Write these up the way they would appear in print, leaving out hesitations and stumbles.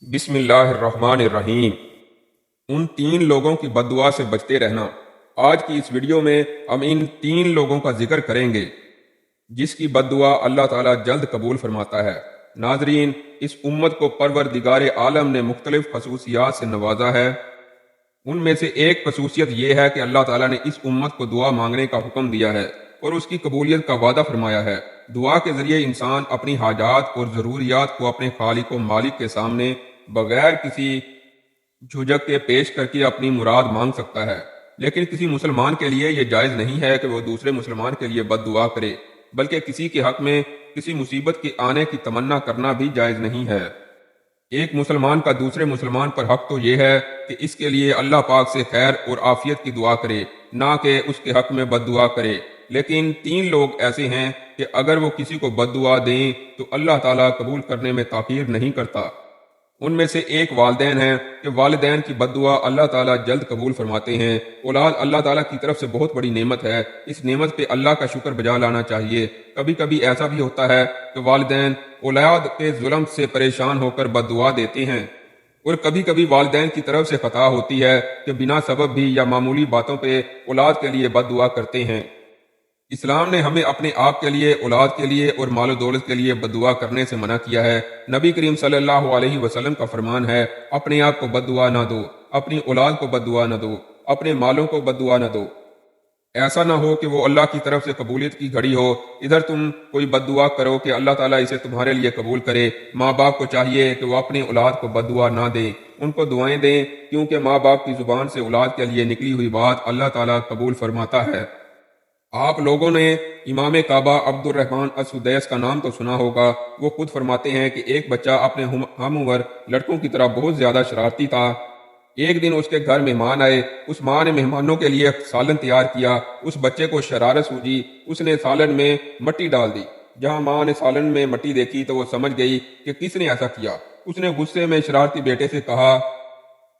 بسم اللہ الرحمن الرحیم۔ ان تین لوگوں کی بد دعا سے بچتے رہنا۔ آج کی اس ویڈیو میں ہم ان تین لوگوں کا ذکر کریں گے جس کی بد دعا اللہ تعالیٰ جلد قبول فرماتا ہے۔ ناظرین، اس امت کو پروردگار عالم نے مختلف خصوصیات سے نوازا ہے۔ ان میں سے ایک خصوصیت یہ ہے کہ اللہ تعالیٰ نے اس امت کو دعا مانگنے کا حکم دیا ہے اور اس کی قبولیت کا وعدہ فرمایا ہے۔ دعا کے ذریعے انسان اپنی حاجات اور ضروریات کو اپنے خالق و مالک کے سامنے بغیر کسی جھجک کے پیش کر کے اپنی مراد مانگ سکتا ہے، لیکن کسی مسلمان کے لیے یہ جائز نہیں ہے کہ وہ دوسرے مسلمان کے لیے بد دعا کرے، بلکہ کسی کے حق میں کسی مصیبت کے آنے کی تمنا کرنا بھی جائز نہیں ہے۔ ایک مسلمان کا دوسرے مسلمان پر حق تو یہ ہے کہ اس کے لیے اللہ پاک سے خیر اور عافیت کی دعا کرے، نہ کہ اس کے حق میں بد دعا کرے۔ لیکن تین لوگ ایسے ہیں کہ اگر وہ کسی کو بد دعا دیں تو اللہ تعالیٰ قبول کرنے میں تاخیر نہیں کرتا۔ ان میں سے ایک والدین ہیں کہ والدین کی بد دعا اللہ تعالیٰ جلد قبول فرماتے ہیں۔ اولاد اللہ تعالیٰ کی طرف سے بہت بڑی نعمت ہے، اس نعمت پہ اللہ کا شکر بجا لانا چاہیے۔ کبھی کبھی ایسا بھی ہوتا ہے کہ والدین اولاد کے ظلم سے پریشان ہو کر بد دعا دیتے ہیں، اور کبھی کبھی والدین کی طرف سے خطا ہوتی ہے کہ بنا سبب بھی یا معمولی باتوں پہ اولاد کے لیے بد دعا کرتے ہیں۔ اسلام نے ہمیں اپنے آپ کے لیے، اولاد کے لیے اور مال و دولت کے لیے بد دعا کرنے سے منع کیا ہے۔ نبی کریم صلی اللہ علیہ وسلم کا فرمان ہے، اپنے آپ کو بد دعا نہ دو، اپنی اولاد کو بد دعا نہ دو، اپنے مالوں کو بد دعا نہ دو۔ ایسا نہ ہو کہ وہ اللہ کی طرف سے قبولیت کی گھڑی ہو، ادھر تم کوئی بد دعا کرو کہ اللہ تعالیٰ اسے تمہارے لیے قبول کرے۔ ماں باپ کو چاہیے کہ وہ اپنی اولاد کو بد دعا نہ دیں، ان کو دعائیں دیں، کیونکہ ماں باپ کی زبان سے اولاد کے لیے نکلی ہوئی بات اللہ تعالیٰ قبول فرماتا ہے۔ آپ لوگوں نے امام کعبہ عبد الرحمن السدیس کا نام تو سنا ہوگا۔ وہ خود فرماتے ہیں کہ ایک بچہ اپنے ہم عمر لڑکوں کی طرح بہت زیادہ شرارتی تھا۔ ایک دن اس کے گھر مہمان آئے، اس ماں نے مہمانوں کے لیے سالن تیار کیا۔ اس بچے کو شرارت سوجی، اس نے سالن میں مٹی ڈال دی۔ جہاں ماں نے سالن میں مٹی دیکھی تو وہ سمجھ گئی کہ کس نے ایسا کیا۔ اس نے غصے میں شرارتی بیٹے سے کہا،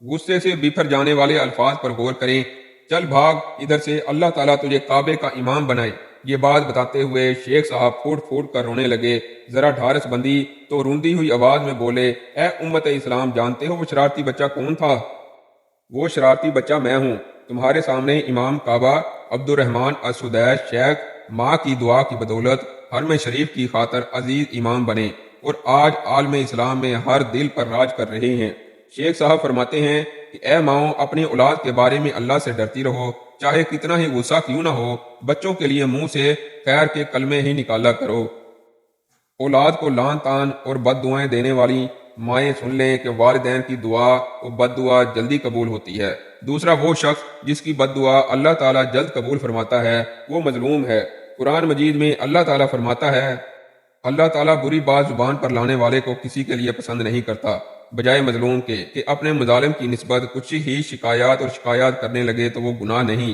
غصے سے بفر جانے والے الفاظ پر غور کریں، چل بھاگ ادھر سے، اللہ تعالیٰ تجھے کعبے کا امام بنائے۔ یہ بات بتاتے ہوئے شیخ صاحب پھوٹ پھوٹ کر رونے لگے۔ ذرا ڈھارس بندی تو روندی ہوئی آواز میں بولے، اے امت اسلام، جانتے ہو وہ شرارتی بچہ کون تھا؟ وہ شرارتی بچہ میں ہوں۔ تمہارے سامنے امام کعبہ عبد الرحمن السدیس شیخ ماں کی دعا کی بدولت حرم شریف کی خاطر عزیز امام بنے، اور آج عالم اسلام میں ہر دل پر راج کر رہے ہیں۔ شیخ صاحب فرماتے ہیں کہ اے ماؤں، اپنی اولاد کے بارے میں اللہ سے ڈرتی رہو، چاہے کتنا ہی غصہ کیوں نہ ہو۔ بچوں کے لیے منہ سے خیر کے کلمے ہی نکالا کرو۔ اولاد کو لان تان اور بد دعائیں دینے والی مائیں سن لیں کہ والدین کی دعا و بد دعا جلدی قبول ہوتی ہے۔ دوسرا وہ شخص جس کی بد دعا اللہ تعالیٰ جلد قبول فرماتا ہے، وہ مظلوم ہے۔ قرآن مجید میں اللہ تعالیٰ فرماتا ہے، اللہ تعالیٰ بری بات زبان پر لانے والے کو کسی کے لیے پسند نہیں کرتا، بجائے مظلوم کے کہ اپنے مظالم کی نسبت کچھ ہی شکایات کرنے لگے تو وہ گناہ نہیں۔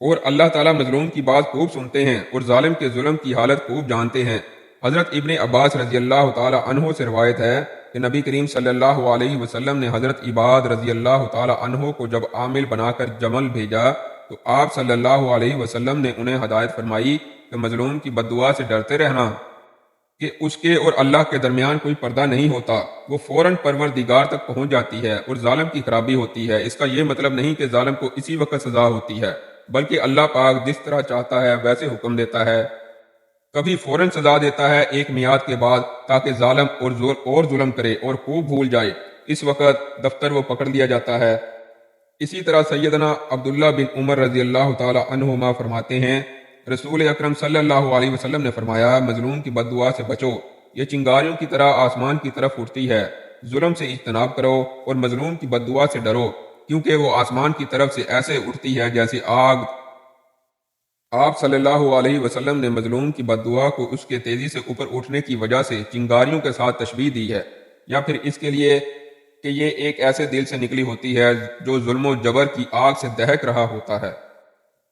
اور اللہ تعالیٰ مظلوم کی بات خوب سنتے ہیں اور ظالم کے ظلم کی حالت خوب جانتے ہیں۔ حضرت ابن عباس رضی اللہ تعالی عنہ سے روایت ہے کہ نبی کریم صلی اللہ علیہ وسلم نے حضرت عباد رضی اللہ تعالی عنہ کو جب عامل بنا کر جمل بھیجا تو آپ صلی اللہ علیہ وسلم نے انہیں ہدایت فرمائی کہ مظلوم کی بد دعا سے ڈرتے رہنا کہ اس کے اور اللہ کے درمیان کوئی پردہ نہیں ہوتا، وہ فوراً پروردگار تک پہنچ جاتی ہے اور ظالم کی خرابی ہوتی ہے۔ اس کا یہ مطلب نہیں کہ ظالم کو اسی وقت سزا ہوتی ہے، بلکہ اللہ پاک جس طرح چاہتا ہے ویسے حکم دیتا ہے۔ کبھی فوراً سزا دیتا ہے ایک میعاد کے بعد، تاکہ ظالم اور ظلم کرے اور خوب بھول جائے، اس وقت دفتر وہ پکڑ لیا جاتا ہے۔ اسی طرح سیدنا عبداللہ بن عمر رضی اللہ تعالی عنہما فرماتے ہیں، رسول اکرم صلی اللہ علیہ وسلم نے فرمایا، مظلوم کی بد دعا سے بچو، یہ چنگاریوں کی طرح آسمان کی طرف اٹھتی ہے۔ ظلم سے اجتناب کرو اور مظلوم کی بد دعا سے ڈرو، کیونکہ وہ آسمان کی طرف سے ایسے اٹھتی ہے جیسے آگ۔ آپ صلی اللہ علیہ وسلم نے مظلوم کی بد دعا کو اس کے تیزی سے اوپر اٹھنے کی وجہ سے چنگاریوں کے ساتھ تشبیہ دی ہے، یا پھر اس کے لیے کہ یہ ایک ایسے دل سے نکلی ہوتی ہے جو ظلم و جبر کی آگ سے دہک رہا ہوتا ہے،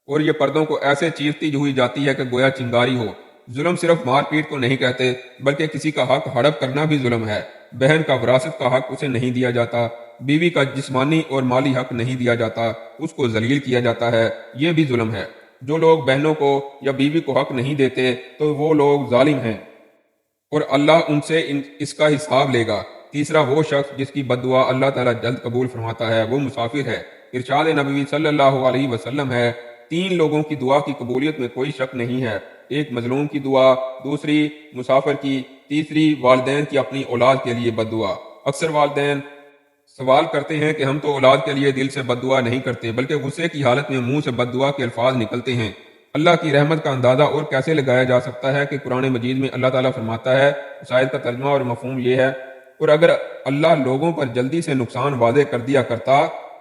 اور یہ پردوں کو ایسے چیرتی ہوئی جاتی ہے کہ گویا چنگاری ہو۔ ظلم صرف مار پیٹ کو نہیں کہتے، بلکہ کسی کا حق ہڑپ کرنا بھی ظلم ہے۔ بہن کا وراثت کا حق اسے نہیں دیا جاتا، بیوی کا جسمانی اور مالی حق نہیں دیا جاتا، اس کو ذلیل کیا جاتا ہے، یہ بھی ظلم ہے۔ جو لوگ بہنوں کو یا بیوی کو حق نہیں دیتے تو وہ لوگ ظالم ہیں، اور اللہ ان سے اس کا حساب لے گا۔ تیسرا وہ شخص جس کی بد دعا اللہ تعالیٰ جلد قبول فرماتا ہے وہ مسافر ہے۔ ارشاد نبوی صلی اللہ علیہ وسلم ہے، 3 لوگوں کی دعا کی قبولیت میں کوئی شک نہیں ہے، ایک مظلوم کی دعا، دوسری مسافر کی، تیسری والدین کی اپنی اولاد کے لیے بد دعا۔ اکثر والدین سوال کرتے ہیں کہ ہم تو اولاد کے لیے دل سے بد دعا نہیں کرتے بلکہ غصے کی حالت میں منہ سے بد دعا کے الفاظ نکلتے ہیں۔ اللہ کی رحمت کا اندازہ اور کیسے لگایا جا سکتا ہے کہ قرآن مجید میں اللہ تعالیٰ فرماتا ہے، اس آیت کا ترجمہ اور مفہوم یہ ہے، اور اگر اللہ لوگوں پر جلدی سے نقصان واضح کر دیا کرتا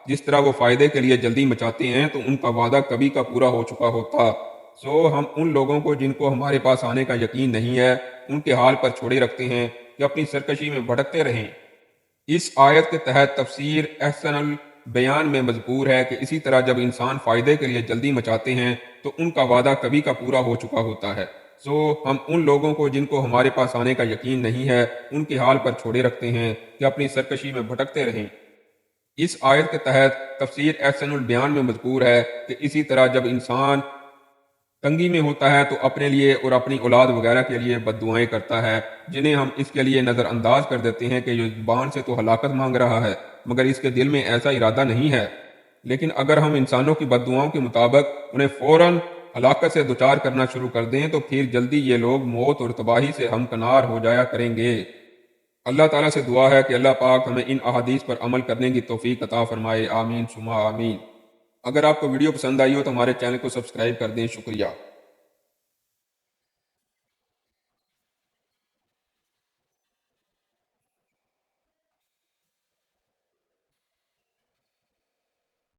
جس طرح وہ فائدے کے لیے جلدی مچاتے ہیں تو ان کا وعدہ کبھی کا پورا ہو چکا ہوتا۔ ہم ان لوگوں کو جن کو ہمارے پاس آنے کا یقین نہیں ہے ان کے حال پر چھوڑے رکھتے ہیں کہ اپنی سرکشی میں بھٹکتے رہیں۔ اس آیت کے تحت تفسیر احسن البیان میں مذکور ہے کہ اسی طرح جب انسان فائدے کے لیے جلدی مچاتے ہیں تو ان کا وعدہ کبھی کا پورا ہو چکا ہوتا ہے۔ ہم ان لوگوں کو جن کو ہمارے پاس آنے کا یقین نہیں ہے ان کے حال پر چھوڑے رکھتے ہیں کہ اپنی سرکشی میں بھٹکتے رہیں۔ اس آیت کے تحت تفسیر احسن البیان میں مذکور ہے کہ اسی طرح جب انسان تنگی میں ہوتا ہے تو اپنے لیے اور اپنی اولاد وغیرہ کے لیے بد دعائیں کرتا ہے، جنہیں ہم اس کے لیے نظر انداز کر دیتے ہیں کہ یہ زبان سے تو ہلاکت مانگ رہا ہے مگر اس کے دل میں ایسا ارادہ نہیں ہے۔ لیکن اگر ہم انسانوں کی بد دعاؤں کے مطابق انہیں فوراً ہلاکت سے دوچار کرنا شروع کر دیں تو پھر جلدی یہ لوگ موت اور تباہی سے ہمکنار ہو جایا کریں گے۔ اللہ تعالیٰ سے دعا ہے کہ اللہ پاک ہمیں ان احادیث پر عمل کرنے کی توفیق عطا فرمائے، آمین ثم آمین۔ اگر آپ کو ویڈیو پسند آئی ہو تو ہمارے چینل کو سبسکرائب کر دیں، شکریہ۔